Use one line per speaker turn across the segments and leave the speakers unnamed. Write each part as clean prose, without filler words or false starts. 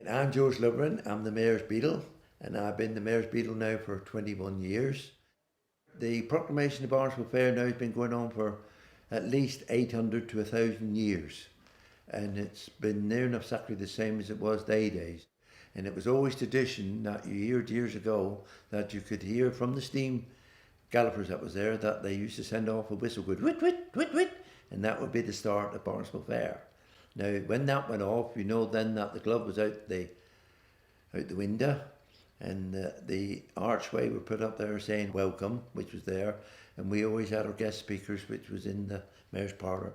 I'm George Lubrin, I'm the Mayor's Beadle, and I've been the Mayor's Beadle now for 21 years. The proclamation of Barnstaple Fair now has been going on for at least 800 to 1,000 years, and it's been near enough exactly the same as it was they days. And it was always tradition that you heard years ago that you could hear from the steam gallopers that was there that they used to send off a whistle good whit whit whit whit, and that would be the start of Barnstaple Fair. Now, when that went off, you know then that the glove was out the window, and the archway were put up there saying welcome, which was there, and we always had our guest speakers, which was in the Mayor's Parlour.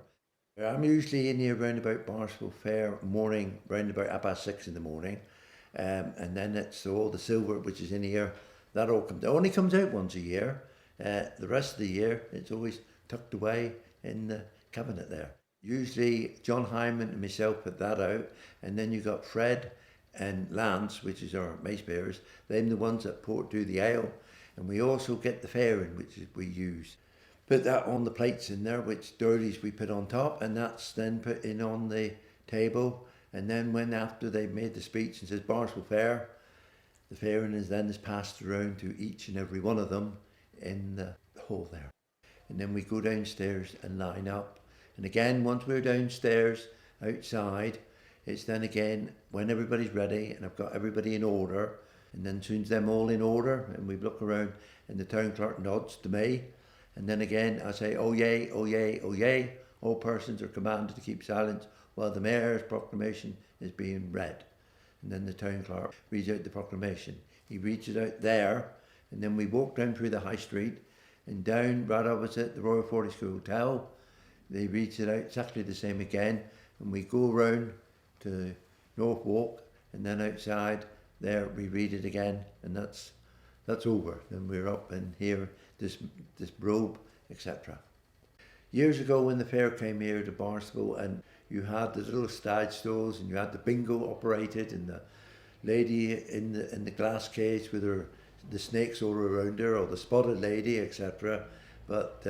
I'm usually in here round about Barnstaple Fair morning, round about 6:30 in the morning, and then it's all the silver which is in here, that all comes, it only comes out once a year. The rest of the year it's always tucked away in the cabinet there. Usually John Hyman and myself put that out, and then you got Fred and Lance, which is our mace bearers, them the ones that do the ale, and we also get the fairing, which we use. Put that on the plates in there, which dirties we put on top, and that's then put in on the table, and then when after they've made the speech and says Barnstaple Fair, the fairing is passed around to each and every one of them in the hall there. And then we go downstairs and line up. And again, once we're downstairs, outside, it's then again, when everybody's ready and I've got everybody in order, and then soon as them all in order, and we look around and the town clerk nods to me, and then again I say, oh yay, oh yay, oh yay, all persons are commanded to keep silence while the Mayor's proclamation is being read. And then the town clerk reads out the proclamation. He reads it out there, and then we walk down through the high street, and down right opposite the Royal Fortescue Hotel, they read it out exactly the same again, and we go round to North Walk, and then outside there we read it again, and that's over. Then we're up and hear this robe, etc. Years ago when the fair came here to Barnstaple, and you had the little stage stalls, and you had the bingo operated, and the lady in the glass cage with the snakes all around her, or the spotted lady, etc. But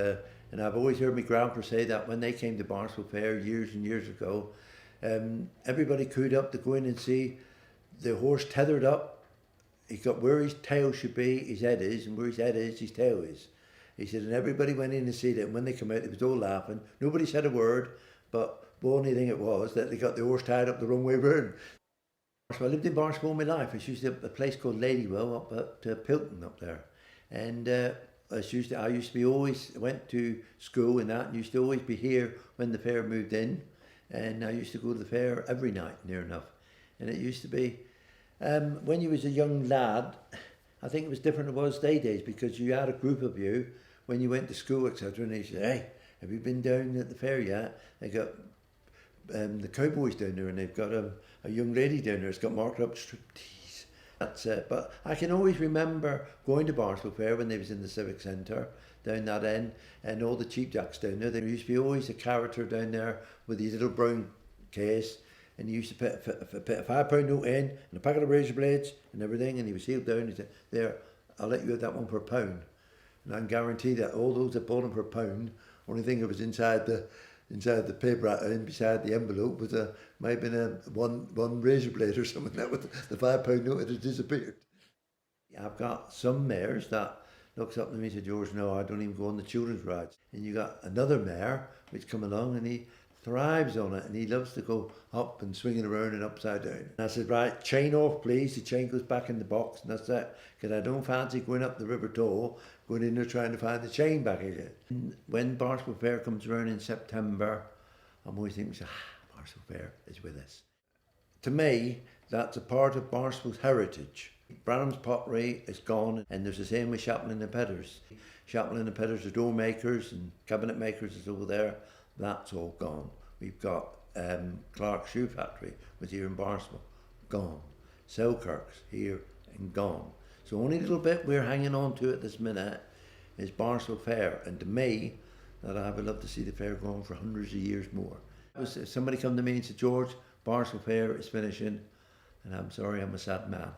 and I've always heard my grandpa say that when they came to Barnstaple Fair years and years ago, everybody queued up to go in and see the horse tethered up. He got where his tail should be, his head is, and where his head is, his tail is. He said, and everybody went in and see it, and when they come out, they was all laughing. Nobody said a word, but the only thing it was that they got the horse tied up the wrong way round. So I lived in Barnstaple all my life. It's usually a place called Ladywell up at Pilton up there, and I used to be always went to school and that, and used to always be here when the fair moved in, and I used to go to the fair every night near enough. And it used to be when you was a young lad, I think it was different than it was they days, because you had a group of you when you went to school, etc., and they said, hey, have you been down at the fair yet? They got the cowboys down there, and they've got a young lady down there. It's got marked up striptease. That's it. But I can always remember going to Barnstaple Fair when they was in the Civic Centre down that end, and all the cheapjacks down there. There used to be always a character down there with his little brown case, and he used to put a £5 note in and a packet of razor blades and everything, and he was sealed down. He said, there, I'll let you have that one for £1. And I can guarantee that all those that bought him for £1, only thing that was inside the paper and beside the envelope was might have been a one razor blade or something. That was the £5 note had disappeared. I've got some mayors that looks up to me and said, George, no, I don't even go on the children's rides. And you got another mayor which come along, and he thrives on it, and he loves to go up and swinging around and upside down. And I said, right, chain off please. The chain goes back in the box, and that's it, because I don't fancy going up the River Toll, going in there trying to find the chain back again. And when Barnstaple Fair comes around in September, I'm always thinking, Barnstaple Fair is with us. To me, that's a part of Barnstaple's heritage. Branham's pottery is gone, and there's the same with Chaplin and Petters. Chaplin and Petters are door makers, and cabinet makers is over there. That's all gone. We've got Clark's Shoe Factory, was here in Barnstaple, gone. Selkirk's here and gone. So only little bit we're hanging on to at this minute is Barnstaple Fair, and to me, that I would love to see the fair go on for hundreds of years more. Somebody come to me and said, George, Barnstaple Fair is finishing, and I'm sorry, I'm a sad man.